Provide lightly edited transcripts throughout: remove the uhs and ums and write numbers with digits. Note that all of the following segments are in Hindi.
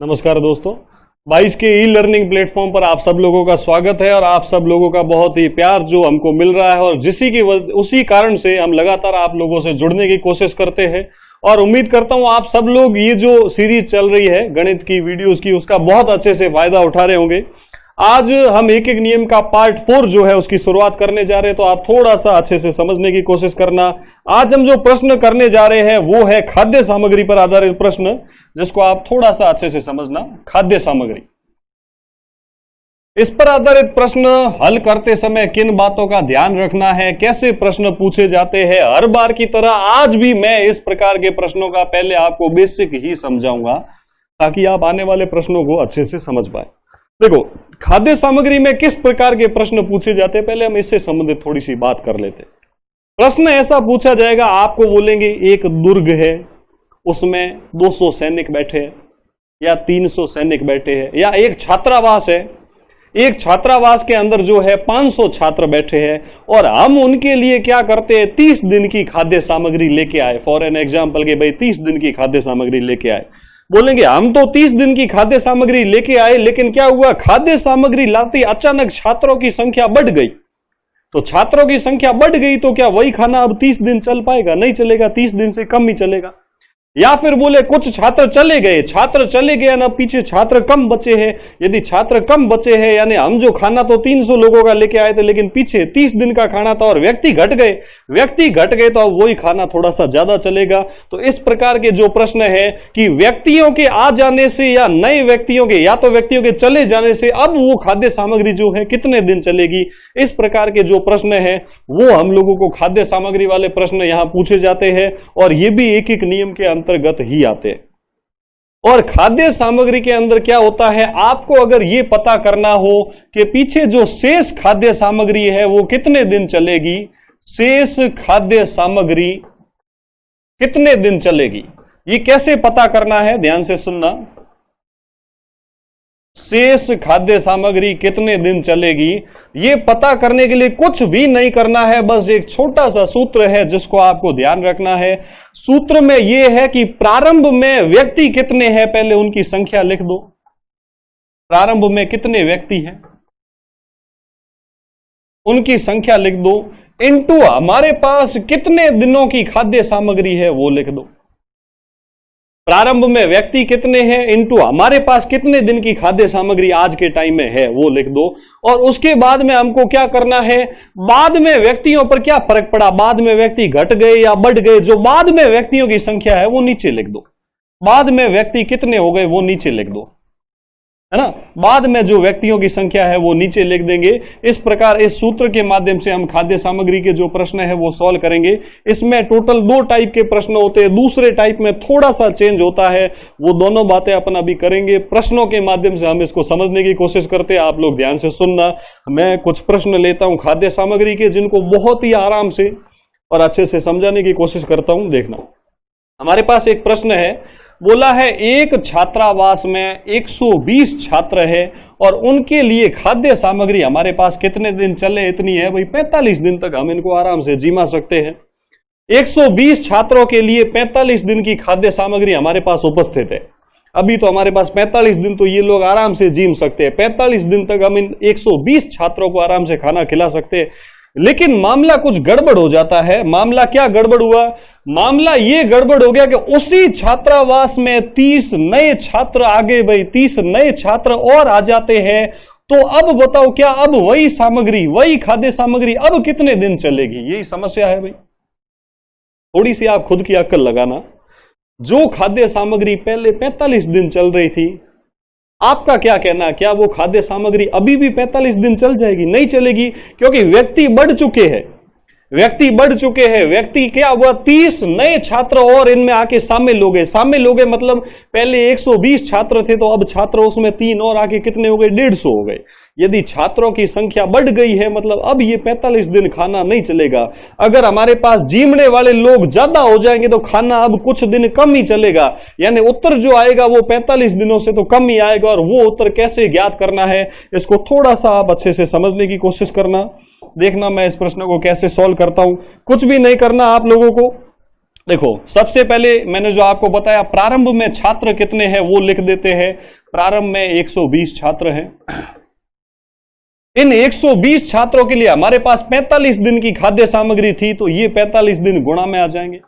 नमस्कार दोस्तों, 22 के ई लर्निंग प्लेटफॉर्म पर आप सब लोगों का स्वागत है और आप सब लोगों का बहुत ही प्यार जो हमको मिल रहा है और उसी कारण से हम लगातार आप लोगों से जुड़ने की कोशिश करते हैं और उम्मीद करता हूं आप सब लोग ये जो सीरीज चल रही है गणित की वीडियोस की उसका बहुत अच्छे से फायदा उठा रहे होंगे। आज हम एक एक नियम का पार्ट 4 जो है उसकी शुरुआत करने जा रहे हैं, तो आप थोड़ा सा अच्छे से समझने की कोशिश करना। आज हम जो प्रश्न करने जा रहे हैं वो है खाद्य सामग्री पर आधारित प्रश्न, जिसको आप थोड़ा सा अच्छे से समझना। खाद्य सामग्री, इस पर आधारित प्रश्न हल करते समय किन बातों का ध्यान रखना है, कैसे प्रश्न पूछे जाते हैं, हर बार की तरह आज भी मैं इस प्रकार के प्रश्नों का पहले आपको बेसिक ही समझाऊंगा ताकि आप आने वाले प्रश्नों को अच्छे से समझ पाए। देखो, खाद्य सामग्री में किस प्रकार के प्रश्न पूछे जाते हैं, पहले हम इससे संबंधित थोड़ी सी बात कर लेते हैं। प्रश्न ऐसा पूछा जाएगा, आपको बोलेंगे एक दुर्ग है, उसमें 200 सैनिक बैठे हैं या 300 सैनिक बैठे हैं, या एक छात्रावास है, एक छात्रावास के अंदर जो है 500 छात्र बैठे हैं और हम उनके लिए क्या करते हैं, 30 दिन की खाद्य सामग्री लेके आए। फॉर एन एग्जाम्पल के भाई 30 दिन की खाद्य सामग्री लेके आए। बोलेंगे हम तो 30 दिन की खाद्य सामग्री लेके आए, लेकिन क्या हुआ, खाद्य सामग्री लाते अचानक छात्रों की संख्या बढ़ गई। तो छात्रों की संख्या बढ़ गई तो क्या वही खाना अब 30 दिन चल पाएगा? नहीं चलेगा, 30 दिन से कम ही चलेगा। या फिर बोले कुछ छात्र चले गए ना, पीछे छात्र कम बचे हैं। यदि छात्र कम बचे हैं यानी हम जो खाना तो 300 लोगों का लेके आए थे, लेकिन पीछे 30 दिन का खाना था और व्यक्ति घट गए तो अब वही खाना थोड़ा सा ज्यादा चलेगा। तो इस प्रकार के जो प्रश्न है कि व्यक्तियों के आ जाने से या नए व्यक्तियों के या तो व्यक्तियों के चले जाने से अब वो खाद्य सामग्री जो है कितने दिन चलेगी, इस प्रकार के जो प्रश्न है वो हम लोगों को खाद्य सामग्री वाले प्रश्न यहां पूछे जाते हैं और ये भी एक एक नियम के अंतर्गत ही आते हैं। और खाद्य सामग्री के अंदर क्या होता है, आपको अगर यह पता करना हो कि पीछे जो शेष खाद्य सामग्री है वो कितने दिन चलेगी, शेष खाद्य सामग्री कितने दिन चलेगी, ये कैसे पता करना है, ध्यान से सुनना। शेष खाद्य सामग्री कितने दिन चलेगी, यह पता करने के लिए कुछ भी नहीं करना है, बस एक छोटा सा सूत्र है जिसको आपको ध्यान रखना है। सूत्र में यह है कि प्रारंभ में व्यक्ति कितने हैं, पहले उनकी संख्या लिख दो। प्रारंभ में कितने व्यक्ति हैं उनकी संख्या लिख दो, इनटू हमारे पास कितने दिनों की खाद्य सामग्री है वो लिख दो। प्रारंभ में व्यक्ति कितने हैं इनटू हमारे पास कितने दिन की खाद्य सामग्री आज के टाइम में है वो लिख दो। और उसके बाद में हमको क्या करना है, बाद में व्यक्तियों पर क्या फर्क पड़ा, बाद में व्यक्ति घट गए या बढ़ गए, जो बाद में व्यक्तियों की संख्या है वो नीचे लिख दो। बाद में व्यक्ति कितने हो गए वो नीचे लिख दो, है ना। बाद में जो व्यक्तियों की संख्या है वो नीचे लिख देंगे। इस प्रकार इस सूत्र के माध्यम से हम खाद्य सामग्री के जो प्रश्न है वो सॉल्व करेंगे। इसमें टोटल 2 टाइप के प्रश्न होते हैं, दूसरे टाइप में थोड़ा सा चेंज होता है, वो दोनों बातें अपन अभी करेंगे। प्रश्नों के माध्यम से हम इसको समझने की कोशिश करते हैं, आप लोग ध्यान से सुनना। मैं कुछ प्रश्न लेता हूं खाद्य सामग्री के, जिनको बहुत ही आराम से और अच्छे से समझाने की कोशिश करता हूं, देखना। हमारे पास एक प्रश्न है, बोला है एक छात्रावास में 120 छात्र है और उनके लिए खाद्य सामग्री हमारे पास कितने दिन चले, इतनी है भाई 45 दिन तक हम इनको आराम से जीमा सकते हैं। 120 छात्रों के लिए 45 दिन की खाद्य सामग्री हमारे पास उपस्थित है। अभी तो हमारे पास 45 दिन तो ये लोग आराम से जीम सकते हैं, 45 दिन तक हम इन 120 छात्रों को आराम से खाना खिला सकते हैं। लेकिन मामला कुछ गड़बड़ हो जाता है। मामला क्या गड़बड़ हुआ, मामला ये गड़बड़ हो गया कि उसी छात्रावास में 30 नए छात्र आ गए भाई, 30 नए छात्र और आ जाते हैं। तो अब बताओ क्या अब वही सामग्री, वही खाद्य सामग्री अब कितने दिन चलेगी, यही समस्या है भाई। थोड़ी सी आप खुद की अक्ल लगाना। जो खाद्य सामग्री पहले 45 दिन चल रही थी, आपका क्या कहना, क्या वो खाद्य सामग्री अभी भी 45 दिन चल जाएगी? नहीं चलेगी, क्योंकि व्यक्ति बढ़ चुके हैं। व्यक्ति क्या हुआ, 30 नए छात्र और इनमें आके शामिल हो गए। मतलब पहले 120 छात्र थे तो अब छात्र उसमें 3 और आके कितने हो गए, 150 हो गए। यदि छात्रों की संख्या बढ़ गई है मतलब अब ये 45 दिन खाना नहीं चलेगा। अगर हमारे पास जीमने वाले लोग ज्यादा हो जाएंगे तो खाना अब कुछ दिन कम ही चलेगा, यानी उत्तर जो आएगा वो 45 दिनों से तो कम ही आएगा। और वो उत्तर कैसे ज्ञात करना है, इसको थोड़ा सा आप अच्छे से समझने की कोशिश करना। देखना मैं इस प्रश्न को कैसे सॉल्व करता हूं। कुछ भी नहीं करना आप लोगों को, देखो, सबसे पहले मैंने जो आपको बताया, प्रारंभ में छात्र कितने हैं वो लिख देते हैं। प्रारंभ में 120 छात्र हैं। इन 120 छात्रों के लिए हमारे पास 45 दिन की खाद्य सामग्री थी, तो ये 45 दिन गुणा में आ जाएंगे।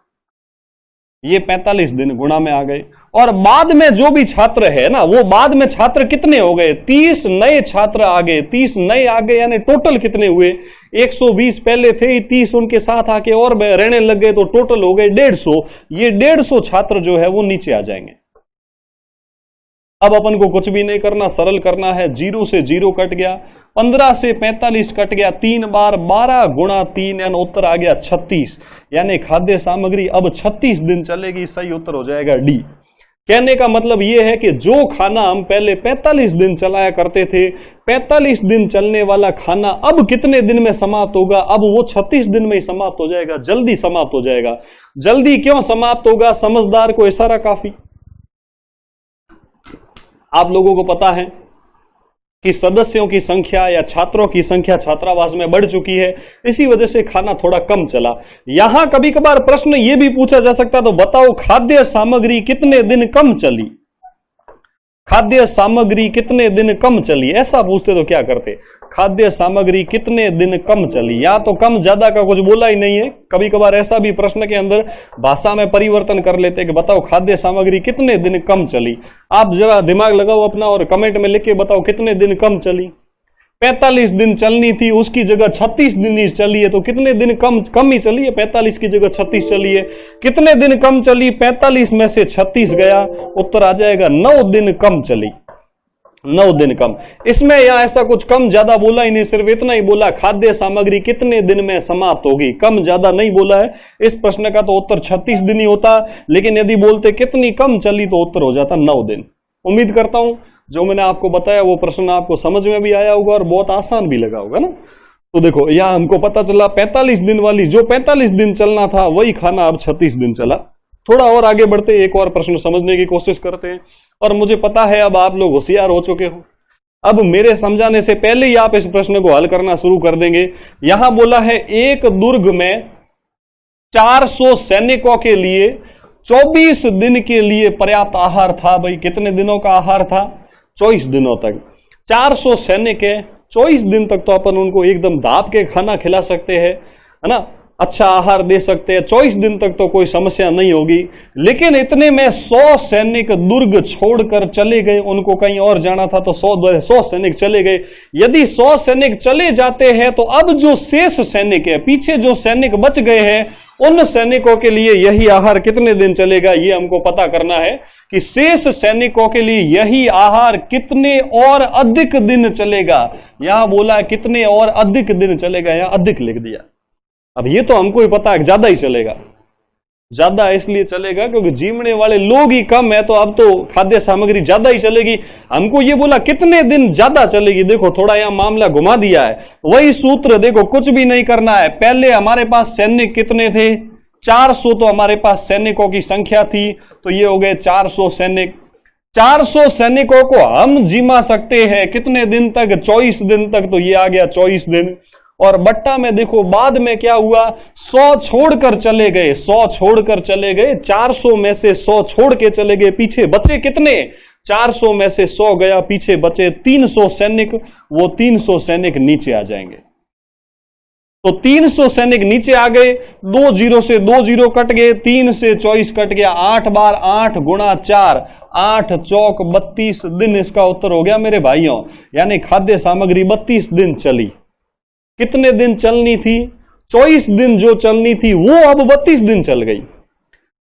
ये 45 दिन गुणा में आ गए। और बाद में जो भी छात्र है ना, वो बाद में छात्र कितने हो गए? 30 नए छात्र आ गए। 30 नए आ गए, यानी टोटल कितने हुए? 120 पहले थे, 30 उनके साथ आके और रहने लग गए, तो टोटल हो गए 150। ये 150 छात्र जो है वो नीचे आ जाएंगे। अब अपन को कुछ भी नहीं करना, सरल करना है। 0 से 0 कट गया, 15 से 45 कट गया 3 बार, 12 गुणा 3 यानी उत्तर आ गया 36। यानी खाद्य सामग्री अब 36 दिन चलेगी। सही उत्तर हो जाएगा डी। कहने का मतलब यह है कि जो खाना हम पहले 45 दिन चलाया करते थे, 45 दिन चलने वाला खाना अब कितने दिन में समाप्त होगा? अब वो 36 दिन में ही समाप्त हो जाएगा, जल्दी समाप्त हो जाएगा। जल्दी क्यों समाप्त होगा? समझदार को इशारा काफी। आप लोगों को पता है कि सदस्यों की संख्या या छात्रों की संख्या छात्रावास में बढ़ चुकी है, इसी वजह से खाना थोड़ा कम चला। यहां कभी कभार प्रश्न यह भी पूछा जा सकता, तो बताओ खाद्य सामग्री कितने दिन कम चली? खाद्य सामग्री कितने दिन कम चली, ऐसा पूछते तो क्या करते? खाद्य सामग्री कितने दिन कम चली। या तो कम ज्यादा का कुछ बोला ही नहीं है। कभी कभार ऐसा भी प्रश्न के अंदर भाषा में परिवर्तन कर लेते कि बताओ खाद्य सामग्री कितने दिन कम चली। आप जरा दिमाग लगाओ अपना और कमेंट में लिख के बताओ कितने दिन कम चली। 45 दिन चलनी थी, उसकी जगह 36 दिन ही चली है, तो कितने दिन कम ही चली है? 45 की जगह 36 चली है। कितने दिन कम चली? 45 में से 36 गया, उत्तर आ जाएगा 9 दिन कम चली। 9 दिन कम। इसमें यहां ऐसा कुछ कम ज्यादा बोला ही नहीं, सिर्फ इतना ही बोला खाद्य सामग्री कितने दिन में समाप्त होगी, कम ज्यादा नहीं बोला है। इस प्रश्न का तो उत्तर 36 दिन ही होता, लेकिन यदि बोलते कितनी कम चली तो उत्तर हो जाता 9 दिन। उम्मीद करता हूं जो मैंने आपको बताया वो प्रश्न आपको समझ में भी आया होगा और बहुत आसान भी लगा होगा ना। तो देखो, यहां हमको पता चला 45 दिन वाली, जो 45 दिन चलना था वही खाना अब 36 दिन चला। थोड़ा और आगे बढ़ते, एक और प्रश्न समझने की कोशिश करते हैं। और मुझे पता है अब आप लोग होशियार हो चुके हो, अब मेरे समझाने से पहले ही आप इस प्रश्न को हल करना शुरू कर देंगे। यहां बोला है एक दुर्ग में 400 सैनिकों के लिए 24 दिन के लिए पर्याप्त आहार था। भाई कितने दिनों का आहार था? 24 दिनों तक। 400 सैनिक है, 24 दिन तक तो अपन उनको एकदम दाब के खाना खिला सकते हैं, है ना, अच्छा आहार दे सकते हैं। 24 दिन तक तो कोई समस्या नहीं होगी। लेकिन इतने में 100 सैनिक दुर्ग छोड़कर चले गए, उनको कहीं और जाना था, तो 100 सैनिक चले गए। यदि 100 सैनिक चले जाते हैं तो अब जो शेष सैनिक है, पीछे जो सैनिक बच गए हैं, उन सैनिकों के लिए यही आहार कितने दिन चलेगा, ये हमको पता करना है कि शेष सैनिकों के लिए यही आहार कितने और अधिक दिन चलेगा। यहां बोला कितने और अधिक दिन चलेगा, यहां अधिक लिख दिया। अब ये तो हमको ही पता है ज्यादा ही चलेगा। ज्यादा इसलिए चलेगा क्योंकि जीवने वाले लोग ही कम है, तो अब तो खाद्य सामग्री ज्यादा ही चलेगी। हमको ये बोला कितने दिन ज्यादा चलेगी। देखो थोड़ा यहां मामला घुमा दिया है, वही सूत्र देखो, कुछ भी नहीं करना है। पहले हमारे पास सैनिक कितने थे? 400, तो हमारे पास सैनिकों की संख्या थी, तो ये हो गए 400 सैनिक। 400 सैनिकों को हम जिमा सकते हैं कितने दिन तक? 24 दिन तक, तो ये आ गया 24 दिन। और बट्टा में देखो बाद में क्या हुआ, 100 छोड़कर चले गए, 100 छोड़कर चले गए, 400 में से 100 छोड़ के चले गए, पीछे बचे कितने? 400 में से 100 गया, पीछे बचे 300 सैनिक। वो 300 सैनिक नीचे आ जाएंगे। तो 300 सैनिक नीचे आ गए, 2 0 से 2 0 कट गए, 3 से 24 कट गया, 8 बार 8 गुणा 4, 8 चौक 32 दिन इसका उत्तर हो गया मेरे भाइयों। यानी खाद्य सामग्री 32 दिन चली। कितने दिन चलनी थी? 24 दिन जो चलनी थी वो अब 32 दिन चल गई।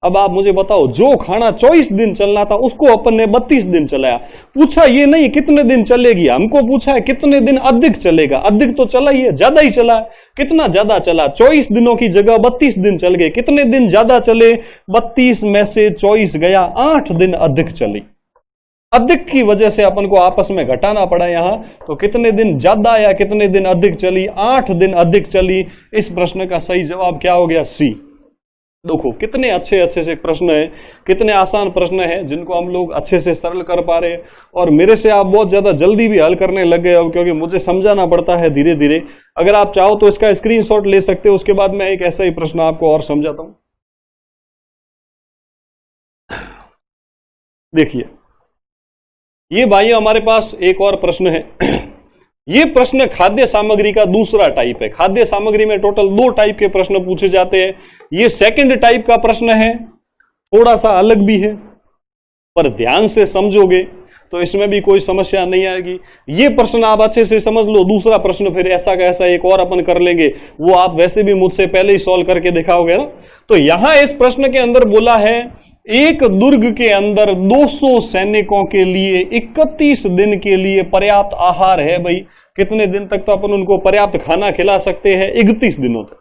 अब आप मुझे बताओ, जो खाना 24 दिन चलना था उसको अपन ने 32 दिन चलाया। पूछा ये नहीं कितने दिन चलेगी, हमको पूछा है कितने दिन अधिक चलेगा। अधिक तो चला ही है, ज्यादा ही चला है। कितना ज्यादा चला? 24 दिनों की जगह 32 दिन चल गए। कितने दिन ज्यादा चले? 32 में से 24 गया, 8 दिन अधिक चली। अधिक की वजह से अपन को आपस में घटाना पड़ा यहां, तो कितने दिन ज्यादा या कितने दिन अधिक चली? 8 दिन अधिक चली। इस प्रश्न का सही जवाब क्या हो गया? सी। देखो कितने अच्छे अच्छे से प्रश्न है, कितने आसान प्रश्न है जिनको हम लोग अच्छे से सरल कर पा रहे हैं। और मेरे से आप बहुत ज्यादा जल्दी भी हल करने लग गए अब, क्योंकि मुझे समझाना पड़ता है धीरे धीरे। अगर आप चाहो तो इसका स्क्रीनशॉट ले सकते हो, उसके बाद मैं एक ऐसा ही प्रश्न आपको और समझाता हूं। देखिए, ये भाइयों हमारे पास एक और प्रश्न है। ये प्रश्न खाद्य सामग्री का दूसरा टाइप है। खाद्य सामग्री में टोटल 2 टाइप के प्रश्न पूछे जाते हैं। ये सेकंड टाइप का प्रश्न है, थोड़ा सा अलग भी है, पर ध्यान से समझोगे तो इसमें भी कोई समस्या नहीं आएगी। ये प्रश्न आप अच्छे से समझ लो। दूसरा प्रश्न फिर ऐसा का ऐसा एक और अपन कर लेंगे, वो आप वैसे भी मुझसे पहले ही सॉल्व करके दिखाओगे ना। तो यहां इस प्रश्न के अंदर बोला है, एक दुर्ग के अंदर 200 सैनिकों के लिए 31 दिन के लिए पर्याप्त आहार है। भाई कितने दिन तक तो अपन उनको पर्याप्त खाना खिला सकते हैं? 31 दिनों तक,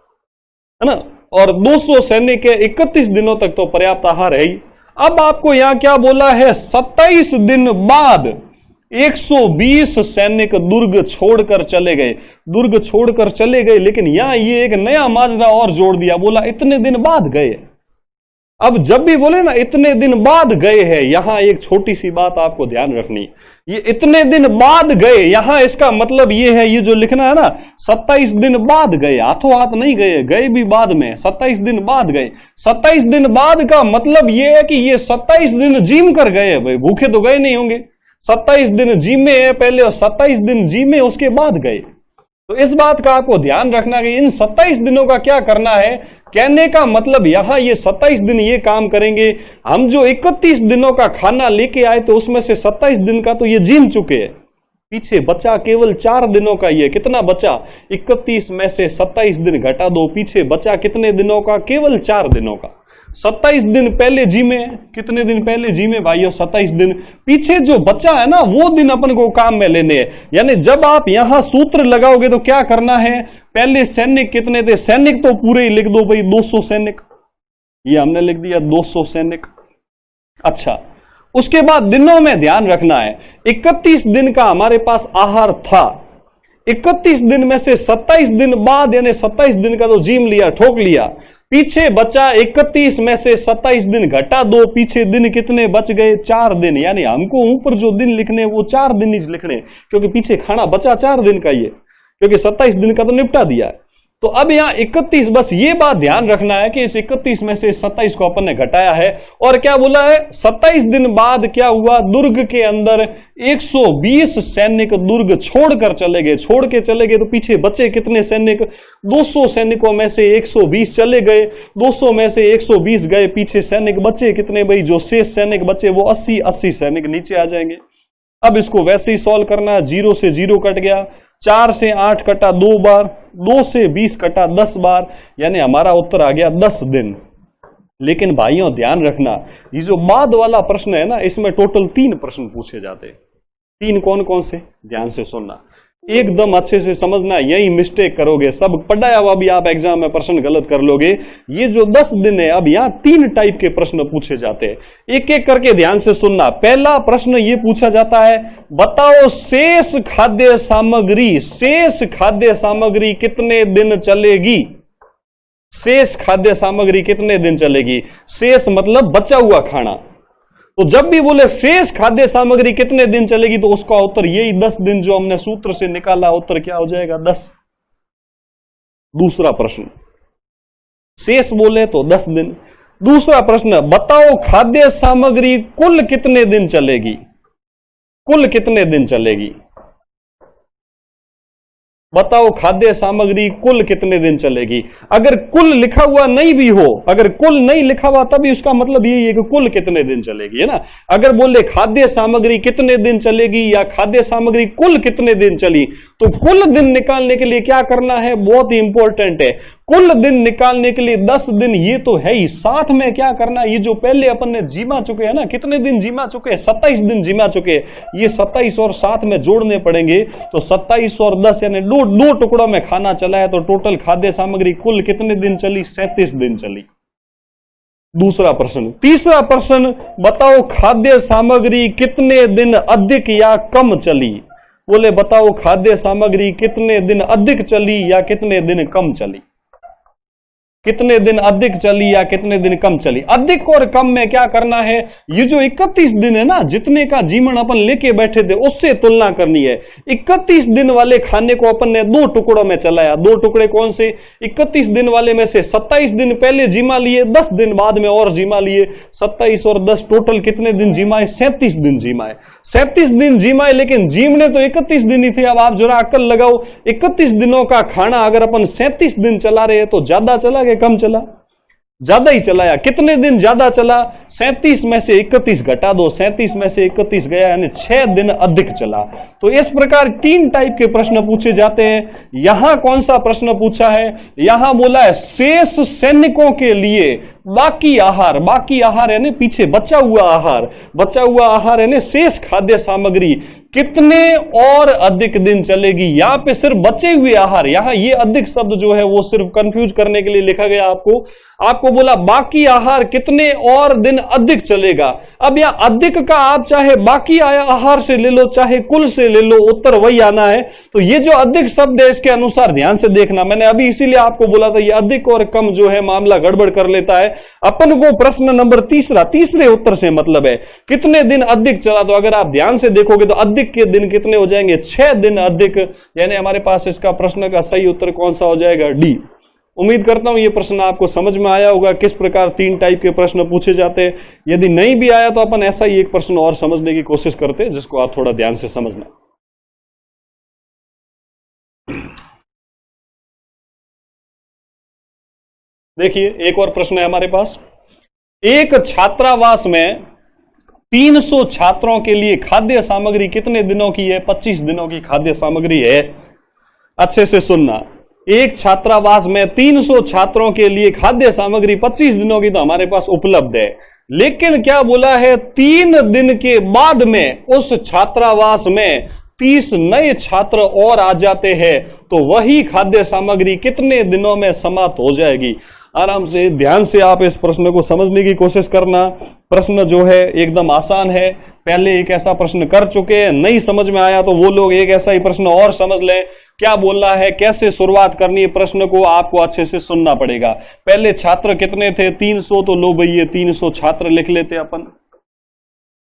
है ना। और 200 सैनिक है, 31 दिनों तक तो पर्याप्त आहार है ही। अब आपको यहां क्या बोला है? 27 दिन बाद 120 सैनिक दुर्ग छोड़कर चले गए। दुर्ग छोड़कर चले गए, लेकिन यहां ये एक नया माजरा और जोड़ दिया, बोला इतने दिन बाद गए। अब जब भी बोले ना इतने दिन बाद गए हैं, यहां एक छोटी सी बात आपको ध्यान रखनी, ये इतने दिन बाद गए, यहां इसका मतलब ये है, ये जो लिखना है ना 27 दिन बाद गए, हाथों हाथ नहीं गए, गए भी बाद में, 27 दिन बाद गए। 27 दिन बाद का मतलब ये है कि ये 27 दिन जिम कर गए। भाई भूखे तो गए नहीं होंगे, 27 दिन जिमे है पहले और 27 दिन जिमे उसके बाद गए। तो इस बात का आपको ध्यान रखना कि इन 27 दिनों का क्या करना है। कहने का मतलब यहां ये 27 दिन ये काम करेंगे। हम जो 31 दिनों का खाना लेके आए तो उसमें से 27 दिन का तो ये जीम चुके हैं, पीछे बचा केवल 4 दिनों का। ये कितना बचा? 31 में से 27 दिन घटा दो, पीछे बचा कितने दिनों का? केवल 4 दिनों का। 27 दिन पहले जिमे, कितने दिन पहले जिमे भाइयों? 27 दिन। पीछे जो बचा है ना वो दिन अपन को काम में लेने हैं। यानी जब आप यहां सूत्र लगाओगे तो क्या करना है? पहले सैनिक कितने थे? सैनिक तो पूरे ही लिख दो भाई, 200 सैनिक, ये हमने लिख दिया 200 सैनिक। अच्छा, उसके बाद दिनों में ध्यान रखना है, 31 दिन का हमारे पास आहार था। 31 दिन में से 27 दिन बाद यानी 27 दिन का तो जिम लिया, ठोक लिया, पीछे बचा 31 में से 27 दिन घटा दो, पीछे दिन कितने बच गए? 4 दिन। यानी हमको ऊपर जो दिन लिखने वो 4 दिन ही लिखने, क्योंकि पीछे खाना बचा 4 दिन का ये, क्योंकि 27 दिन का तो निपटा दिया है। तो अब यहां 31, बस ये बात ध्यान रखना है कि इस 31 में से 27 को अपन ने घटाया है। और क्या बोला है? 27 दिन बाद क्या हुआ? दुर्ग के अंदर 120 सैनिक दुर्ग छोड़कर चले गए। छोड़ के चले गए तो पीछे बचे कितने सैनिक? 200 सैनिकों में से 120 चले गए, 200 में से 120 गए, पीछे सैनिक बचे कितने भाई? जो शेष सैनिक बचे वो 80 सैनिक नीचे आ जाएंगे। अब इसको वैसे ही सॉल्व करना है, 0 से 0 कट गया, 4 से 8 कटा 2 बार, 2 से 20 कटा 10 बार, यानी हमारा उत्तर आ गया 10 दिन। लेकिन भाइयों ध्यान रखना, ये जो बाद वाला प्रश्न है ना, इसमें टोटल 3 प्रश्न पूछे जाते हैं। 3 कौन कौन से? ध्यान से सुनना, एकदम अच्छे से समझना, यही मिस्टेक करोगे, सब पढ़ाया हुआ भी आप एग्जाम में प्रश्न गलत कर लोगे। ये जो 10 दिन है, अब यहां 3 टाइप के प्रश्न पूछे जाते हैं, एक एक करके ध्यान से सुनना। पहला प्रश्न ये पूछा जाता है, बताओ शेष खाद्य सामग्री कितने दिन चलेगी? शेष खाद्य सामग्री कितने दिन चलेगी? शेष मतलब बचा हुआ खाना। तो जब भी बोले शेष खाद्य सामग्री कितने दिन चलेगी तो उसका उत्तर यही 10 दिन जो हमने सूत्र से निकाला, उत्तर क्या हो जाएगा? 10। दूसरा प्रश्न, शेष बोले तो 10 दिन। दूसरा प्रश्न, बताओ खाद्य सामग्री कुल कितने दिन चलेगी? कुल कितने दिन चलेगी? बताओ खाद्य सामग्री कुल कितने दिन चलेगी? अगर कुल लिखा हुआ नहीं भी हो, अगर कुल नहीं लिखा हुआ तभी उसका मतलब यही है कि कुल कितने दिन चलेगी, है ना। अगर बोले खाद्य सामग्री कितने दिन चलेगी या खाद्य सामग्री कुल कितने दिन चली, तो कुल दिन निकालने के लिए क्या करना है? बहुत ही इंपॉर्टेंट है। कुल दिन निकालने के लिए 10 दिन ये तो है ही, साथ में क्या करना, ये जो पहले अपन ने जीमा चुके हैं ना, कितने दिन जीमा चुके हैं? 27 दिन जीमा चुके हैं, ये 27 और साथ में जोड़ने पड़ेंगे। तो 27 और 10 यानी दो टुकड़ों में खाना चला है, तो टोटल खाद्य सामग्री कुल कितने दिन चली? 37 दिन चली। दूसरा प्रश्न। तीसरा प्रश्न, बताओ खाद्य सामग्री कितने दिन अधिक या कम चली? बोले बताओ खाद्य सामग्री कितने दिन अधिक चली या कितने दिन कम चली? कितने दिन अधिक चली या कितने दिन कम चली। अधिक और कम में क्या करना है, ये जो 31 दिन है ना, जितने का जीवन अपन लेके बैठे थे उससे तुलना करनी है। 31 दिन वाले खाने को अपन ने 2 टुकड़ों में चलाया। 2 टुकड़े कौन से, 31 दिन वाले में से 27 दिन पहले जीमा लिए, 10 दिन बाद में और जीमा लिए। 27 और 10 टोटल कितने दिन जीमाए, 37 दिन जीमाए। 37 दिन जीमाए, लेकिन जीवने तो 31 दिन ही थे। अब आप जरा अक्ल लगाओ, 31 दिनों का खाना अगर अपन 37 दिन चला रहे हैं तो ज्यादा चला कि कम चला, ज्यादा ही चलाया। कितने दिन ज्यादा चला, 37 में से 31 घटा दो, 37 में से 31 गया, यानी 6 दिन अधिक चला। तो इस प्रकार 3 टाइप के प्रश्न पूछे जाते हैं। यहां कौन सा प्रश्न पूछा है, यहां बोला है शेष सैनिकों के लिए बाकी आहार। बाकी आहार यानी पीछे बचा हुआ आहार, बचा हुआ आहार यानी शेष खाद्य सामग्री कितने और अधिक दिन चलेगी। यहां पे सिर्फ बचे हुए आहार, यहां ये अधिक शब्द जो है वो सिर्फ कंफ्यूज करने के लिए लिखा गया। आपको बोला बाकी आहार कितने और दिन अधिक चलेगा। अब यहां अधिक का आप चाहे बाकी आहार से ले लो चाहे कुल से ले लो, उत्तर वही आना है। तो ये जो अधिक शब्द है इसके अनुसार ध्यान से देखना। मैंने अभी इसीलिए आपको बोला था ये अधिक और कम जो है मामला गड़बड़ कर लेता है। अपन को प्रश्न नंबर तीसरे उत्तर से मतलब है कितने दिन अधिक चला। तो अगर आप ध्यान से देखोगे तो अधिक के दिन कितने हो जाएंगे, 6 दिन अधिक। यानी हमारे पास इसका प्रश्न का सही उत्तर कौन सा हो जाएगा, डी। उम्मीद करता हूं ये प्रश्न आपको समझ में आया होगा, किस प्रकार 3 टाइप के प्रश्न पूछे जाते हैं। यदि नहीं भी आया तो अपन ऐसा ही एक प्रश्न और समझने की कोशिश करते हैं जिसको आप थोड़ा ध्यान से समझना। देखिए एक और प्रश्न है हमारे पास। एक छात्रावास में 300 छात्रों के लिए खाद्य सामग्री कितने दिनों की है, 25 दिनों की खाद्य सामग्री है। अच्छे से सुनना, एक छात्रावास में 300 छात्रों के लिए खाद्य सामग्री 25 दिनों की तो हमारे पास उपलब्ध है। लेकिन क्या बोला है, 3 दिन के बाद में उस छात्रावास में 30 नए छात्र और आ जाते हैं, तो वही खाद्य सामग्री कितने दिनों में समाप्त हो जाएगी। आराम से ध्यान से आप इस प्रश्न को समझने की कोशिश करना। प्रश्न जो है एकदम आसान है, पहले एक ऐसा प्रश्न कर चुके हैं, नहीं समझ में आया तो वो लोग एक ऐसा ही प्रश्न और समझ लें। क्या बोलना है, कैसे शुरुआत करनी है प्रश्न को, आपको अच्छे से सुनना पड़ेगा। पहले छात्र कितने थे, 300। तो लो भाई ये 300 छात्र लिख लेते अपन।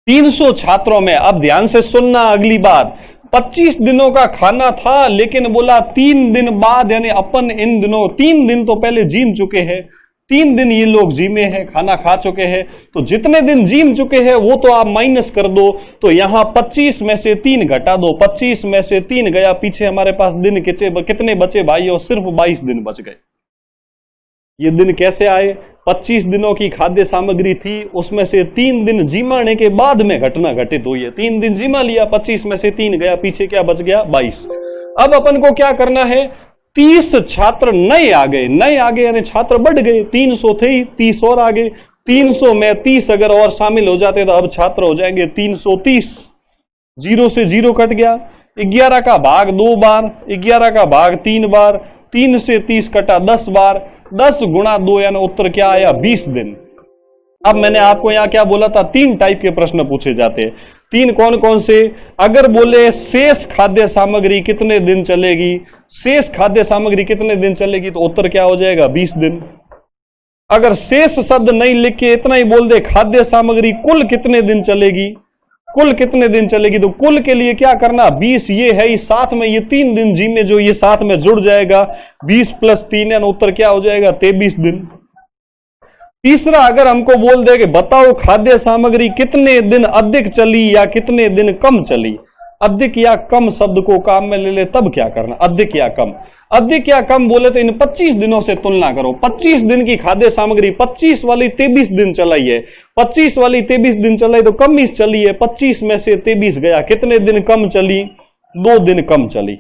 300 छात्रों में, अब ध्यान से सुनना अगली बात, 25 दिनों का खाना था, लेकिन बोला 3 दिन बाद, यानी अपन इन दिनों 3 दिन तो पहले जीम चुके हैं, 3 दिन ये लोग जीमे हैं, खाना खा चुके हैं। तो जितने दिन जीम चुके हैं वो तो आप माइनस कर दो। तो यहां 25 में से 3 घटा दो, 25 में से 3 गया, पीछे हमारे पास दिन कितने बचे भाई, और सिर्फ 22 दिन बच गए। ये दिन कैसे आए, 25 दिनों की खाद्य सामग्री थी, उसमें से 3 दिन जीमाने के बाद में घटना घटित हुई है। 3 दिन जीमा लिया, 25 में से 3 गया, पीछे क्या बच गया, 22। अब अपन को क्या करना है, 30 छात्र नए आ गए, नए आ गए यानी छात्र बढ़ गए। 300 थे ही, 30 और आ गए। 300 में 30 अगर और शामिल हो जाते तो अब छात्र हो जाएंगे 330। 0 से 0 कट गया। 11 का भाग 2 बार, 11 का भाग 3 बार, 3 से 30 कटा 10 बार, 10 गुणा 2 यानी उत्तर क्या आया, 20 दिन। अब मैंने आपको यहां क्या बोला था, 3 टाइप के प्रश्न पूछे जाते हैं। 3 कौन कौन से, अगर बोले शेष खाद्य सामग्री कितने दिन चलेगी, शेष खाद्य सामग्री कितने दिन चलेगी, तो उत्तर क्या हो जाएगा, 20 दिन। अगर शेष शब्द नहीं लिख के इतना ही बोल दे खाद्य सामग्री कुल कितने दिन चलेगी, कुल कितने दिन चलेगी, तो कुल के लिए क्या करना, 20 ये है, साथ में ये 3 दिन जी में जो ये साथ में जुड़ जाएगा, 20 + 3 यानी उत्तर क्या हो जाएगा, 23 दिन। तीसरा, अगर हमको बोल दे कि बताओ खाद्य सामग्री कितने दिन अधिक चली या कितने दिन कम चली, अधिक या कम शब्द को काम में ले ले, तब क्या करना, अधिक या कम। अधिक या कम बोले तो इन 25 दिनों से तुलना करो। 25 दिन की खाद्य सामग्री 25 वाली 23 दिन चलाई है, 25 वाली 23 दिन चलाई तो कम ही चली है। 25 में से 23 गया, कितने दिन कम चली, 2 दिन कम चली।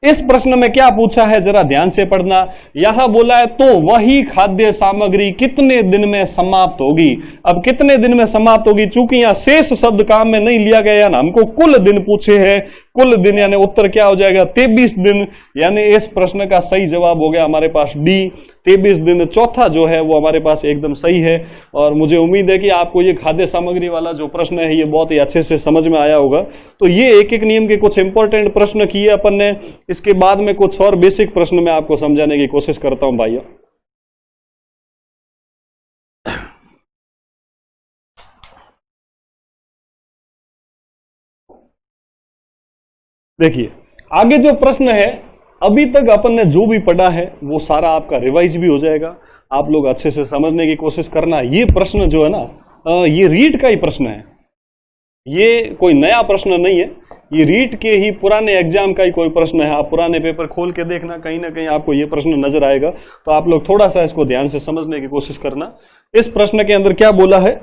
इस प्रश्न में क्या पूछा है जरा ध्यान से पढ़ना। यहां बोला है तो वही खाद्य सामग्री कितने दिन में समाप्त होगी। अब कितने दिन में समाप्त होगी, चूंकि यहां शेष शब्द काम में नहीं लिया गया ना, हमको कुल दिन पूछे हैं, कुल दिन यानी उत्तर क्या हो जाएगा, 23 दिन। यानी इस प्रश्न का सही जवाब हो गया हमारे पास डी, 23 दिन। चौथा जो है वो हमारे पास एकदम सही है। और मुझे उम्मीद है कि आपको ये खाद्य सामग्री वाला जो प्रश्न है ये बहुत ही अच्छे से समझ में आया होगा। तो ये एक एक नियम के कुछ इंपॉर्टेंट प्रश्न किए अपन ने। इसके बाद में कुछ और बेसिक प्रश्न मैं आपको समझाने की कोशिश करता हूं भाइयों। देखिए आगे जो प्रश्न है, अभी तक अपन ने जो भी पढ़ा है वो सारा आपका रिवाइज भी हो जाएगा, आप लोग अच्छे से समझने की कोशिश करना। ये प्रश्न जो है ना, ये रीट का ही प्रश्न है, ये कोई नया प्रश्न नहीं है, ये रीट के ही पुराने एग्जाम का ही कोई प्रश्न है। आप पुराने पेपर खोल के देखना, कहीं ना कहीं आपको ये प्रश्न नजर आएगा, तो आप लोग थोड़ा सा इसको ध्यान से समझने की कोशिश करना। इस प्रश्न के अंदर क्या बोला है,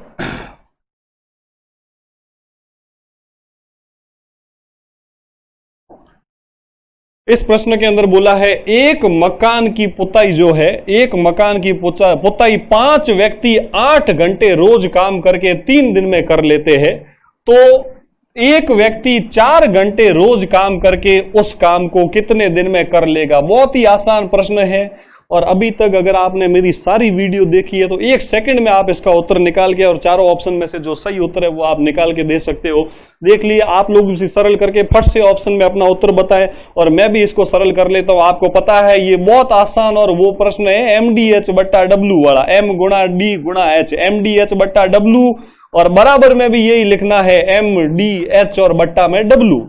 इस प्रश्न के अंदर बोला है एक मकान की पुताई जो है, एक मकान की पुताई 5 व्यक्ति 8 घंटे रोज काम करके 3 दिन में कर लेते हैं, तो एक व्यक्ति 4 घंटे रोज काम करके उस काम को कितने दिन में कर लेगा। बहुत ही आसान प्रश्न है, और अभी तक अगर आपने मेरी सारी वीडियो देखी है तो 1 सेकंड में आप इसका उत्तर निकाल के, और चारों ऑप्शन में से जो सही उत्तर है वो आप निकाल के दे सकते हो। देख लिए, आप लोग इसे सरल करके फट से ऑप्शन में अपना उत्तर बताएं, और मैं भी इसको सरल कर लेता हूं। आपको पता है ये बहुत आसान और वो प्रश्न है MDH/W वाला, M गुणा D गुणा H, MDH/W, और बराबर में भी यही लिखना है MDH और बट्टा में W।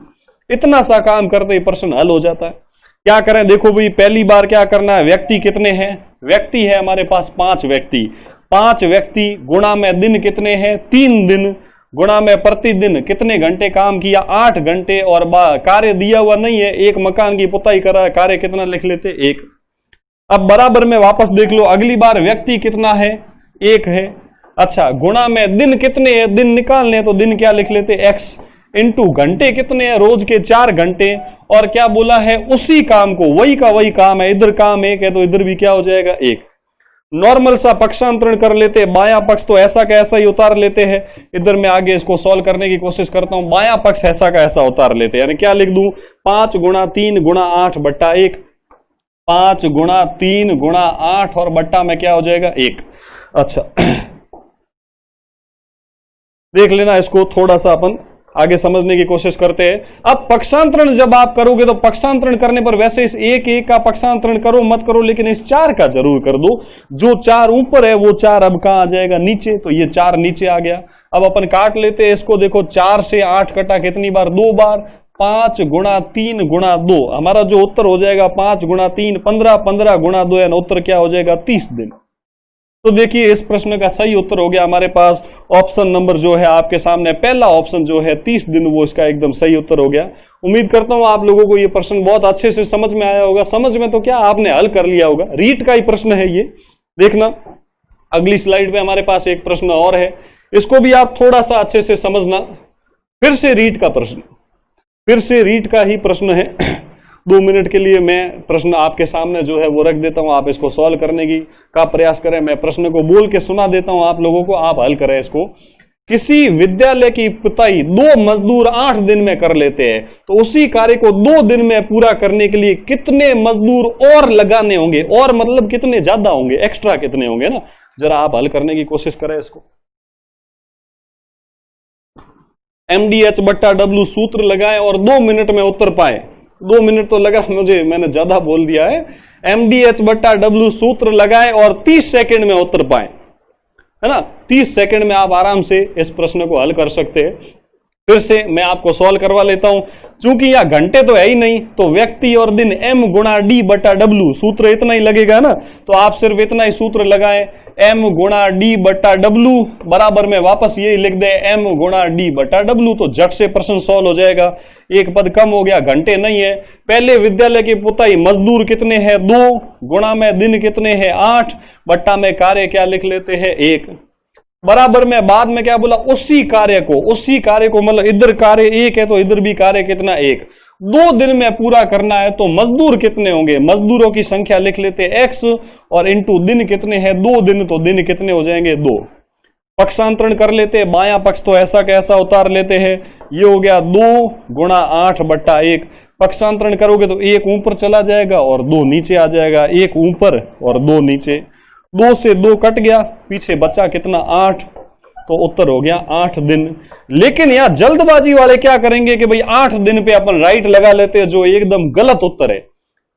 इतना सा काम करते ही प्रश्न हल हो जाता है। क्या करें, देखो भाई, पहली बार क्या करना है, व्यक्ति कितने हैं, व्यक्ति है हमारे पास 5 व्यक्ति, 5 व्यक्ति गुणा में दिन कितने हैं, 3 दिन, गुणा में प्रतिदिन कितने घंटे काम किया, 8 घंटे, और कार्य दिया हुआ नहीं है, एक मकान की पुताई कर रहा है, कार्य कितना लिख लेते, 1। अब बराबर में वापस देख लो, अगली बार व्यक्ति कितना है, 1 है। अच्छा, गुणा में दिन कितने हैं, दिन निकालने, तो दिन क्या लिख लेते, x, इंटू घंटे कितने हैं, रोज के 4 घंटे, और क्या बोला है, उसी काम को, वही का वही काम है, इधर काम 1 है तो इधर भी क्या हो जाएगा, 1। नॉर्मल सा पक्षांतरण कर लेते हैं, बायां पक्ष तो ऐसा का ऐसा ही उतार लेते हैं। इधर मैं आगे इसको सॉल्व करने की कोशिश करता हूं, बायां पक्ष ऐसा का ऐसा उतार लेते हैं, यानी क्या लिख दूं, 5 गुणा 3 गुणा 8 बट्टा 1, 5 गुणा 3 गुणा 8 और बट्टा में क्या हो जाएगा, 1। अच्छा देख लेना, इसको थोड़ा सा अपन आगे समझने की कोशिश करते हैं। अब पक्षांतरण जब आप करोगे तो पक्षांतरण करने पर वैसे इस 1 का पक्षांतरण करो मत करो, लेकिन इस 4 का जरूर कर दो। जो 4 ऊपर है वो 4 अब कहां आ जाएगा, नीचे, तो ये 4 नीचे आ गया। अब अपन काट लेते हैं इसको, देखो 4 से 8 कटा कितनी बार, 2 बार, 5 गुणा 3 गुणा 2, हमारा जो उत्तर हो जाएगा 5 गुणा 3 15, 15 गुणा 2 यानी उत्तर क्या हो जाएगा, 30 दिन। तो देखिए इस प्रश्न का सही उत्तर हो गया हमारे पास ऑप्शन नंबर जो है आपके सामने, पहला ऑप्शन जो है 30 दिन, वो इसका एकदम सही उत्तर हो गया। उम्मीद करता हूं आप लोगों को ये प्रश्न बहुत अच्छे से समझ में आया होगा। समझ में तो क्या, आपने हल कर लिया होगा, रीट का ही प्रश्न है ये। देखना अगली स्लाइड पे हमारे पास एक प्रश्न और है, इसको भी आप थोड़ा सा अच्छे से समझना। फिर से रीट का प्रश्न, फिर से रीट का ही प्रश्न है। 2 मिनट के लिए मैं प्रश्न आपके सामने जो है वो रख देता हूं, आप इसको सॉल्व करने का प्रयास करें। मैं प्रश्न को बोल के सुना देता हूं आप लोगों को, आप हल करें इसको। किसी विद्यालय की पुताई 2 मजदूर 8 दिन में कर लेते हैं, तो उसी कार्य को 2 दिन में पूरा करने के लिए कितने मजदूर और लगाने होंगे, और मतलब कितने ज्यादा होंगे, एक्स्ट्रा कितने होंगे ना, जरा आप हल करने की कोशिश करें इसको। MDH/W सूत्र लगाएं और 2 मिनट में उत्तर पाए। 2 मिनट तो लगा मुझे, मैंने ज्यादा बोल दिया है। MDH/W सूत्र लगाएं और 30 सेकंड में उत्तर पाए, है ना। 30 सेकंड में आप आराम से इस प्रश्न को हल कर सकते हैं। फिर से मैं आपको सॉल्व करवा लेता हूं, चूंकि यह घंटे तो है ही नहीं, तो व्यक्ति और दिन M गुणा D/W, सूत्र इतना ही लगेगा ना, तो आप सिर्फ इतना ही सूत्र लगाएं, M गुणा D/W बराबर में वापस यही लिख दे M गुणा D/W, तो झट से प्रश्न सॉल्व हो जाएगा। एक पद कम हो गया, घंटे नहीं है। पहले विद्यालय की पुताई मजदूर कितने हैं, 2, गुणा में दिन कितने हैं, 8, बट्टा में कार्य क्या लिख लेते हैं, 1, बराबर में बाद में क्या बोला, उसी कार्य को मतलब इधर कार्य 1 है तो इधर भी कार्य कितना, 1। 2 दिन में पूरा करना है तो मजदूर कितने होंगे, मजदूरों की संख्या लिख लेते हैं x, और इंटू दिन कितने हैं, 2 दिन, तो दिन कितने हो जाएंगे, 2। पक्षांतरण कर लेते हैं, बायां पक्ष तो ऐसा कैसा उतार लेते हैं, ये हो गया 2 गुणा 8 बट्टा 1। पक्षांतरण करोगे तो 1 ऊपर चला जाएगा और 2 नीचे आ जाएगा, 1 ऊपर और 2 नीचे, 2 से 2 कट गया, पीछे बचा कितना, 8, तो उत्तर हो गया 8 दिन। लेकिन यहां जल्दबाजी वाले क्या करेंगे कि भाई 8 दिन पे अपन राइट लगा लेते हैं, जो एकदम गलत उत्तर है,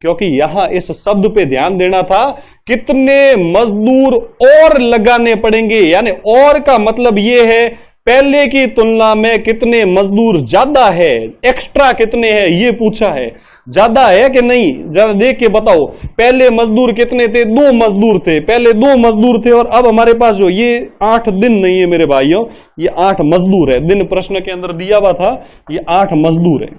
क्योंकि यहां इस शब्द पे ध्यान देना था, कितने मजदूर और लगाने पड़ेंगे, यानी और का मतलब यह है पहले की तुलना में कितने मजदूर ज्यादा है, एक्स्ट्रा कितने हैं ये पूछा है। ज्यादा है कि नहीं, जरा देख के बताओ। पहले मजदूर कितने थे? 2 मजदूर थे, पहले 2 मजदूर थे, और अब हमारे पास जो ये 8 दिन नहीं है मेरे भाइयों, ये 8 मजदूर है। दिन प्रश्न के अंदर दिया हुआ था, ये 8 मजदूर है।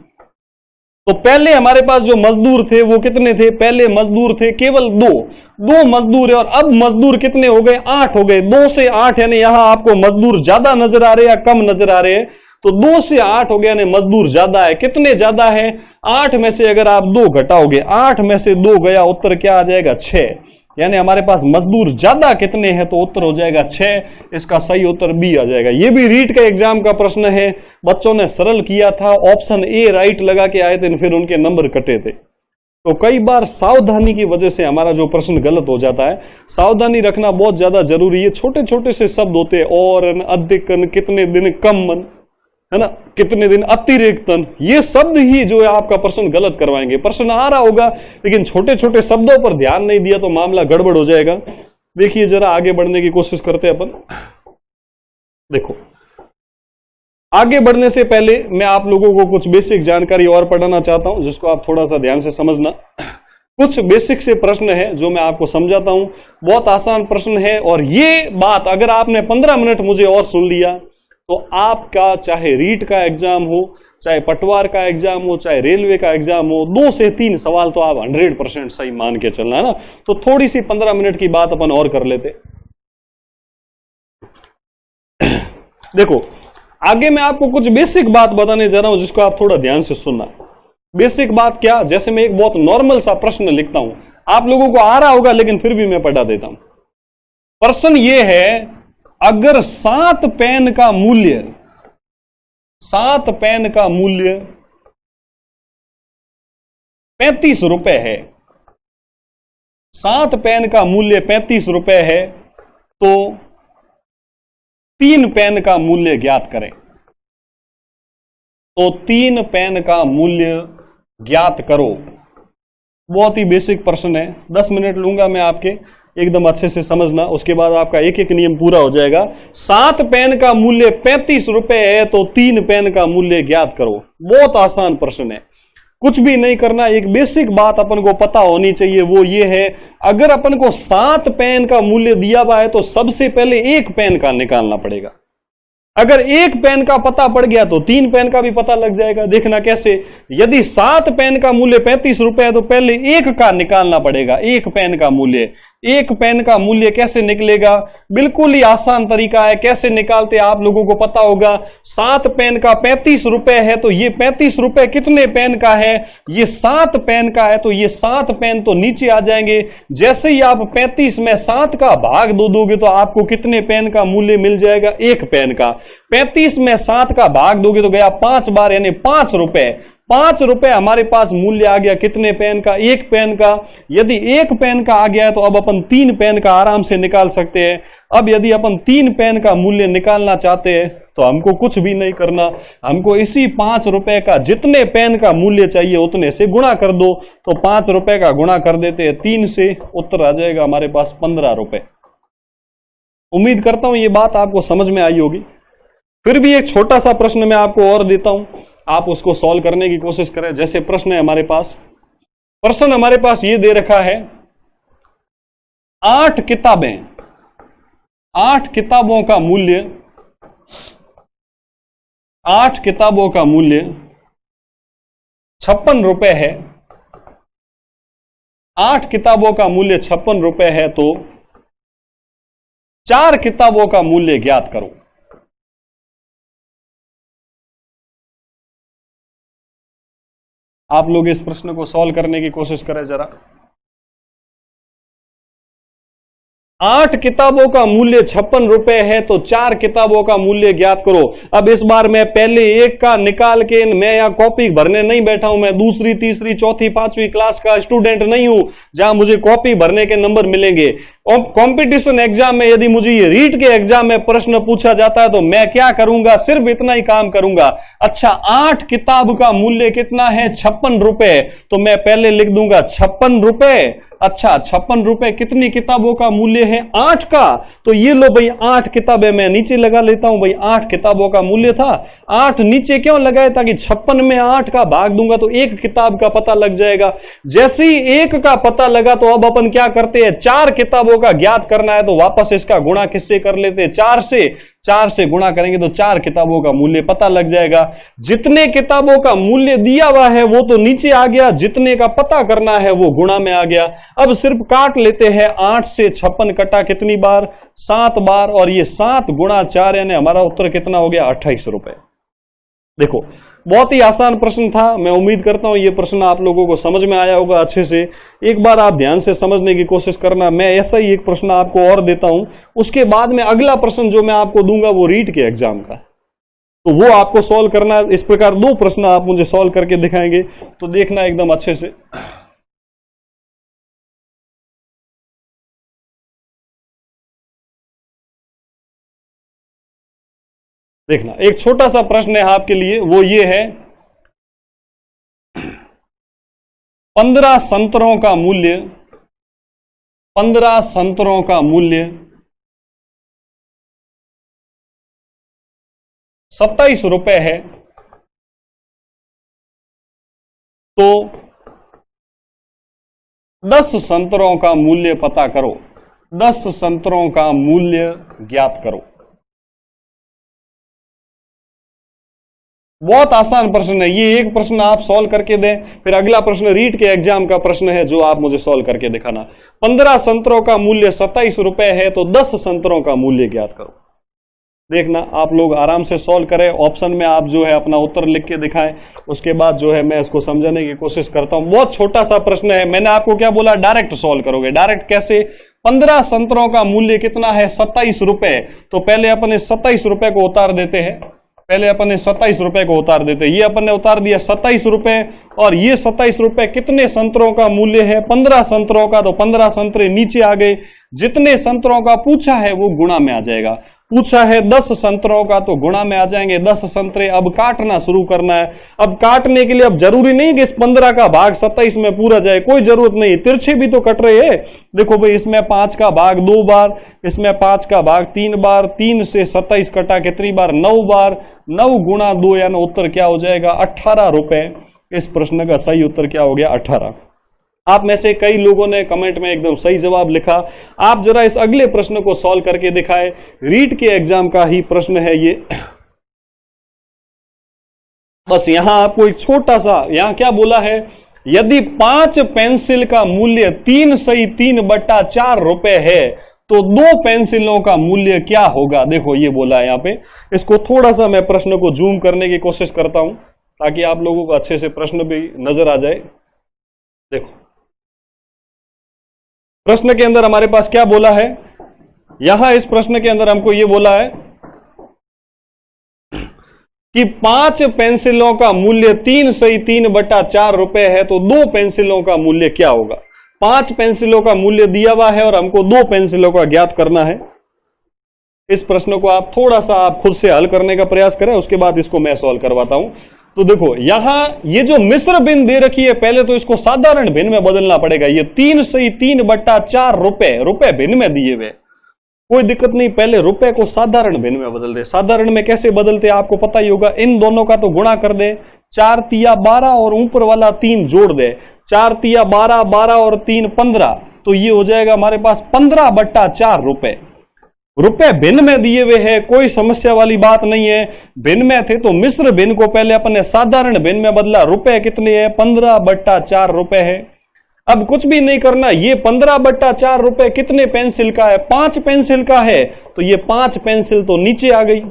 तो पहले हमारे पास जो मजदूर थे वो कितने थे? पहले मजदूर थे केवल 2 मजदूर है, और अब मजदूर कितने हो गए? 8 हो गए। 2 से 8 यानी यहां आपको मजदूर ज्यादा नजर आ रहे हैं या कम नजर आ रहे हैं? तो 2 से 8 हो गया यानी मजदूर ज्यादा है। कितने ज्यादा है? 8 में से अगर आप 2 घटाओगे, 8 में से 2 गया, उत्तर क्या आ जाएगा? 6। यानी हमारे पास मजदूर ज्यादा कितने हैं? तो उत्तर हो जाएगा 6। इसका सही उत्तर बी आ जाएगा। यह भी रीट का एग्जाम का प्रश्न है, बच्चों ने सरल किया था, ऑप्शन ए राइट लगा के आए थे, फिर उनके नंबर कटे थे। तो कई बार सावधानी की वजह से हमारा जो प्रश्न गलत हो जाता है। सावधानी रखना बहुत ज्यादा जरूरी है। छोटे छोटे से शब्द होते हैं, और अधिक, कितने दिन कम, है ना, कितने दिन अतिरिक्तन, ये शब्द ही जो है आपका प्रश्न गलत करवाएंगे। प्रश्न आ रहा होगा लेकिन छोटे छोटे शब्दों पर ध्यान नहीं दिया तो मामला गड़बड़ हो जाएगा। देखिए जरा आगे बढ़ने की कोशिश करते हैं अपन। देखो, आगे बढ़ने से पहले मैं आप लोगों को कुछ बेसिक जानकारी और पढ़ाना चाहता हूं, जिसको आप थोड़ा सा ध्यान से समझना। कुछ बेसिक से प्रश्न है जो मैं आपको समझाता हूं। बहुत आसान प्रश्न है, और ये बात अगर आपने 15 मिनट मुझे और सुन लिया तो आपका चाहे रीट का एग्जाम हो, चाहे पटवार का एग्जाम हो, चाहे रेलवे का एग्जाम हो, 2 से 3 सवाल तो आप 100% सही मान के चलना है ना। तो थोड़ी सी 15 मिनट की बात अपन और कर लेते। देखो, आगे मैं आपको कुछ बेसिक बात बताने जा रहा हूं, जिसको आप थोड़ा ध्यान से सुनना। बेसिक बात क्या? जैसे मैं एक बहुत नॉर्मल सा प्रश्न लिखता हूं, आप लोगों को आ रहा होगा लेकिन फिर भी मैं पढ़ा देता हूं। प्रश्न ये है, अगर 7 पेन का मूल्य 35 रुपए है, 7 पेन का मूल्य 35 रुपए है, तो 3 पेन का मूल्य ज्ञात करें। तो 3 पेन का मूल्य ज्ञात करो। बहुत ही बेसिक प्रश्न है, 10 मिनट लूंगा मैं आपके, एकदम अच्छे से समझना, उसके बाद आपका एक एक नियम पूरा हो जाएगा। 7 पेन का मूल्य 35 रुपए है, तो 3 पेन का मूल्य ज्ञात करो। बहुत आसान प्रश्न है, कुछ भी नहीं करना। एक बेसिक बात अपन को पता होनी चाहिए, वो ये है, अगर अपन को 7 पेन का मूल्य दिया हुआ है तो सबसे पहले 1 पेन का निकालना पड़ेगा। अगर 1 पेन का पता पड़ गया तो 3 पेन का भी पता लग जाएगा। देखना कैसे, यदि 7 पेन का मूल्य 35 रुपए है तो पहले 1 का निकालना पड़ेगा। 1 पेन का मूल्य, 1 पेन का मूल्य कैसे निकलेगा? बिल्कुल ही आसान तरीका है। कैसे निकालते आप लोगों को पता होगा। 7 पेन का 35 रुपए है, तो ये 35 रुपए कितने पेन का है? ये 7 पेन का है, तो ये 7 पेन तो नीचे आ जाएंगे। जैसे ही आप 35 में 7 का भाग दो दोगे तो आपको कितने पेन का मूल्य मिल जाएगा? 1 पेन का। 35 में 7 का भाग दोगे तो गया 5 बार, यानी 5 रुपए। 5 रुपए हमारे पास मूल्य आ गया कितने पेन का? 1 पेन का। यदि 1 पेन का आ गया है तो अब अपन 3 पेन का आराम से निकाल सकते हैं। अब यदि अपन 3 पेन का मूल्य निकालना चाहते हैं तो हमको कुछ भी नहीं करना, हमको इसी 5 रुपए का जितने पेन का मूल्य चाहिए उतने से गुणा कर दो। तो 5 रुपए का गुणा कर देते हैं 3 से, उत्तर आ जाएगा हमारे पास 15 रुपए। उम्मीद करता हूं ये बात आपको समझ में आई होगी। फिर भी एक छोटा सा प्रश्न मैं आपको और देता हूं, आप उसको सॉल्व करने की कोशिश करें। जैसे प्रश्न है हमारे पास, प्रश्न हमारे पास ये दे रखा है, 8 किताबें, 8 किताबों का मूल्य, 8 किताबों का मूल्य 56 रुपए है। 8 किताबों का मूल्य 56 रुपए है, तो 4 किताबों का मूल्य ज्ञात करो। आप लोग इस प्रश्न को सॉल्व करने की कोशिश करें जरा। 8 किताबों का मूल्य 56 रुपए है, तो 4 किताबों का मूल्य ज्ञात करो। अब इस बार मैं पहले 1 का निकाल के, मैं यहां कॉपी भरने नहीं बैठा हूं। मैं दूसरी, तीसरी, चौथी, 5वीं क्लास का स्टूडेंट नहीं हूं जहां मुझे कॉपी भरने के नंबर मिलेंगे। और कंपटीशन एग्जाम में यदि मुझे ये रीट के एग्जाम में प्रश्न पूछा जाता है तो मैं क्या करूंगा? सिर्फ इतना ही काम करूंगा। अच्छा, 8 किताब का मूल्य कितना है? 56 रुपए। तो मैं पहले लिख दूंगा 56 रुपए अच्छा, 56 रुपए कितनी किताबों का मूल्य है? 8 का। तो ये लो भाई 8 किताबें मैं नीचे लगा लेता हूं भाई, 8 किताबों का मूल्य था। 8 नीचे क्यों लगाए? ताकि 56 में 8 का भाग दूंगा तो एक किताब का पता लग जाएगा। जैसे ही एक का पता लगा तो अब अपन क्या करते हैं, 4 किताबों का ज्ञात करना है तो वापस इसका गुणा किससे कर लेते हैं? 4 से गुणा करेंगे तो 4 किताबों का मूल्य पता लग जाएगा। जितने किताबों का मूल्य दिया हुआ है वो तो नीचे आ गया, जितने का पता करना है वो गुणा में आ गया। अब सिर्फ काट लेते हैं, 8 से 56 कटा कितनी बार? 7 बार, और ये 7 गुणा 4 यानी हमारा उत्तर कितना हो गया? 28 रुपए। देखो बहुत ही आसान प्रश्न था। मैं उम्मीद करता हूं ये प्रश्न आप लोगों को समझ में आया होगा अच्छे से। एक बार आप ध्यान से समझने की कोशिश करना। मैं ऐसा ही एक प्रश्न आपको और देता हूं, उसके बाद में अगला प्रश्न जो मैं आपको दूंगा वो रीट के एग्जाम का, तो वो आपको सॉल्व करना। इस प्रकार 2 प्रश्न आप मुझे सॉल्व करके दिखाएंगे, तो देखना एकदम अच्छे से। देखना, एक छोटा सा प्रश्न है आपके लिए, वो ये है 15 संतरों का मूल्य 15 संतरों का मूल्य 27 रुपए है, तो 10 संतरों का मूल्य पता करो। 10 संतरों का मूल्य ज्ञात करो। बहुत आसान प्रश्न है ये। एक प्रश्न आप सॉल्व करके दें, फिर अगला प्रश्न रीट के एग्जाम का प्रश्न है जो आप मुझे सॉल्व करके दिखाना। 15 संतरों का मूल्य 27 रुपए है, तो 10 संतरों का मूल्य ज्ञात करो। देखना आप लोग आराम से सॉल्व करें। ऑप्शन में आप जो है अपना उत्तर लिख के दिखाएं, उसके बाद जो है मैं इसको समझाने की कोशिश करता हूं। बहुत छोटा सा प्रश्न है। मैंने आपको क्या बोला? डायरेक्ट सॉल्व करोगे। डायरेक्ट कैसे? 15 संतरों का मूल्य कितना है? 27 रुपए। तो पहले अपन इस 27 रुपए को उतार देते हैं। पहले अपन ने 27 रुपए को उतार देते हैं। ये अपन ने उतार दिया 27 रुपए, और ये 27 रुपए कितने संतरों का मूल्य है? 15 संतरों का। तो 15 संतरे नीचे आ गए। जितने संतरों का पूछा है वो गुणा में आ जाएगा। पूछा है 10 संतरों का, तो गुणा में आ जाएंगे 10 संतरे। अब काटना शुरू करना है। अब काटने के लिए अब जरूरी नहीं कि इस 15 का भाग 27 में पूरा जाए, कोई जरूरत नहीं। तिरछे भी तो कट रहे हैं। देखो भाई, इसमें 5 का भाग 2 बार, इसमें 5 का भाग 3 बार, 3 से 27 कटा कितनी बार? 9 बार। 9 गुणा 2 यानी उत्तर क्या हो जाएगा? 18 रुपए। इस प्रश्न का सही उत्तर क्या हो गया? 18। आप में से कई लोगों ने कमेंट में एकदम सही जवाब लिखा। आप जरा इस अगले प्रश्न को सॉल्व करके दिखाएं। रीट के एग्जाम का ही प्रश्न है ये। बस यहां आपको एक छोटा सा, यहां क्या बोला है? यदि 5 पेंसिल का मूल्य 3 सही 3/4 रुपए है, तो 2 पेंसिलों का मूल्य क्या होगा? देखो ये बोला है यहां पे। इसको थोड़ा सा मैं प्रश्न को जूम करने की कोशिश करता हूं ताकि आप लोगों को अच्छे से प्रश्न भी नजर आ जाए। देखो प्रश्न के अंदर हमारे पास क्या बोला है? यहां इस प्रश्न के अंदर हमको यह बोला है कि 5 पेंसिलों का मूल्य 3 सही 3/4 रुपए है, तो 2 पेंसिलों का मूल्य क्या होगा? 5 पेंसिलों का मूल्य दिया हुआ है और हमको 2 पेंसिलों का ज्ञात करना है। इस प्रश्न को आप थोड़ा सा आप खुद से हल करने का प्रयास करें, उसके बाद इसको मैं सॉल्व करवाता हूं। तो देखो यहां ये जो मिश्र भिन्न दे रखी है, पहले तो इसको साधारण भिन्न में बदलना पड़ेगा। ये 3 सही 3/4 रुपए भिन्न में दिए हुए, कोई दिक्कत नहीं। पहले रुपए को साधारण भिन्न में बदल दे। साधारण में कैसे बदलते आपको पता ही होगा। इन दोनों का तो गुणा कर दे, 4 तिया 12 और ऊपर वाला 3 जोड़ दे। 4 तिया 12, 12 और 3 15, तो ये हो जाएगा हमारे पास 15/4 रुपए। रुपए भिन्न में दिए हुए हैं, कोई समस्या वाली बात नहीं है। भिन्न में थे तो मिश्र भिन्न को पहले अपन ने साधारण भिन्न में बदला। रुपए कितने हैं? 15/4 रुपए है। अब कुछ भी नहीं करना। ये 15/4 रुपए कितने पेंसिल का है? 5 पेंसिल का है, तो ये 5 पेंसिल तो नीचे आ गई।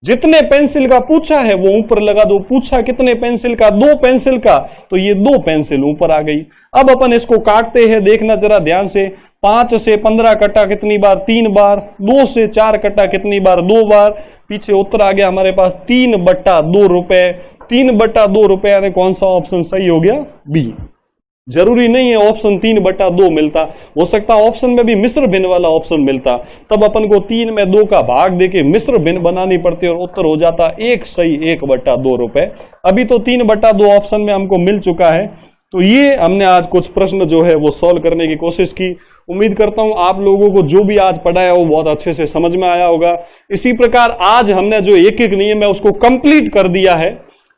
जितने पेंसिल का पूछा है वो ऊपर लगा दो। पूछा कितने पेंसिल का? 2 पेंसिल का, तो ये 2 पेंसिल ऊपर आ गई। अब अपन इसको काटते हैं, देखना जरा ध्यान से। 5 से 15 कटा कितनी बार? 3 बार। 2 से 4 कटा कितनी बार? 2 बार। पीछे उत्तर आ गया हमारे पास 3/2 रुपए। 3/2 रुपए यानी कौन सा ऑप्शन सही हो गया? बी। जरूरी नहीं है ऑप्शन 3/2 मिलता, हो सकता ऑप्शन में भी मिश्र भिन्न वाला ऑप्शन मिलता। तब अपन को 3 में 2 का भाग देके मिश्र भिन्न बनानी पड़ती और उत्तर हो जाता 1 सही 1/2 रुपए। अभी तो 3/2 ऑप्शन में हमको मिल चुका है, तो ये हमने आज कुछ प्रश्न जो है वो सॉल्व करने की कोशिश की। उम्मीद करता हूं आप लोगों को जो भी आज पढ़ा है वो बहुत अच्छे से समझ में आया होगा। इसी प्रकार आज हमने जो एक एक नियम है उसको कंप्लीट कर दिया है।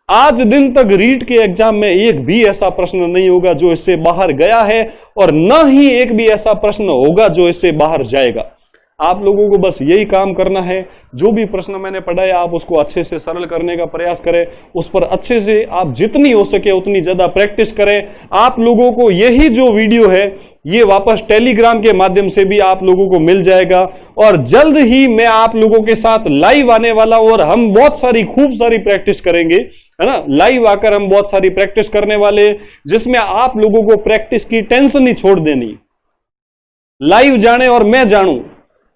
आज दिन तक रीट के एग्जाम में एक भी ऐसा प्रश्न नहीं होगा जो इससे बाहर गया है, और न ही एक भी ऐसा प्रश्न होगा जो इससे बाहर जाएगा। आप लोगों को बस यही काम करना है, जो भी प्रश्न मैंने पढ़ाया आप उसको अच्छे से सरल करने का प्रयास करें, उस पर अच्छे से आप जितनी हो सके उतनी ज्यादा प्रैक्टिस करें। आप लोगों को यही जो वीडियो है ये वापस टेलीग्राम के माध्यम से भी आप लोगों को मिल जाएगा, और जल्द ही मैं आप लोगों के साथ लाइव आने वाला हूं और हम बहुत सारी खूब सारी प्रैक्टिस करेंगे, है ना। लाइव आकर हम बहुत सारी प्रैक्टिस करने वाले, जिसमें आप लोगों को प्रैक्टिस की टेंशन ही छोड़ देनी। लाइव जाने और मैं जानूं,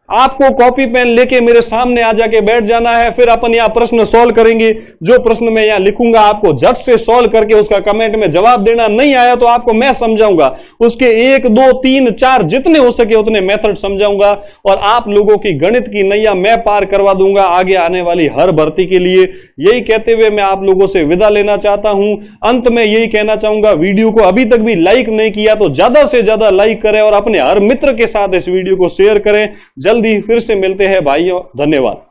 आपको कॉपी पेन लेके मेरे सामने आ जाके बैठ जाना है, फिर अपन यहां प्रश्न सॉल्व करेंगे। जो प्रश्न मैं यहां लिखूंगा आपको झट से सॉल्व करके उसका कमेंट में जवाब देना। नहीं आया तो आपको मैं समझाऊंगा, उसके 1 2 3 4 जितने हो सके उतने मेथड समझाऊंगा, और आप लोगों की गणित की नैया मैं पार करवा दूंगा आगे आने वाली हर भर्ती के लिए। यही कहते हुए मैं आप लोगों से विदा लेना चाहता हूं। अंत में यही कहना चाहूंगा, वीडियो को अभी तक भी लाइक नहीं किया तो ज्यादा से ज्यादा लाइक करें और अपने हर मित्र के साथ इस वीडियो को शेयर करें। जल्दी फिर से मिलते हैं भाइयों, धन्यवाद।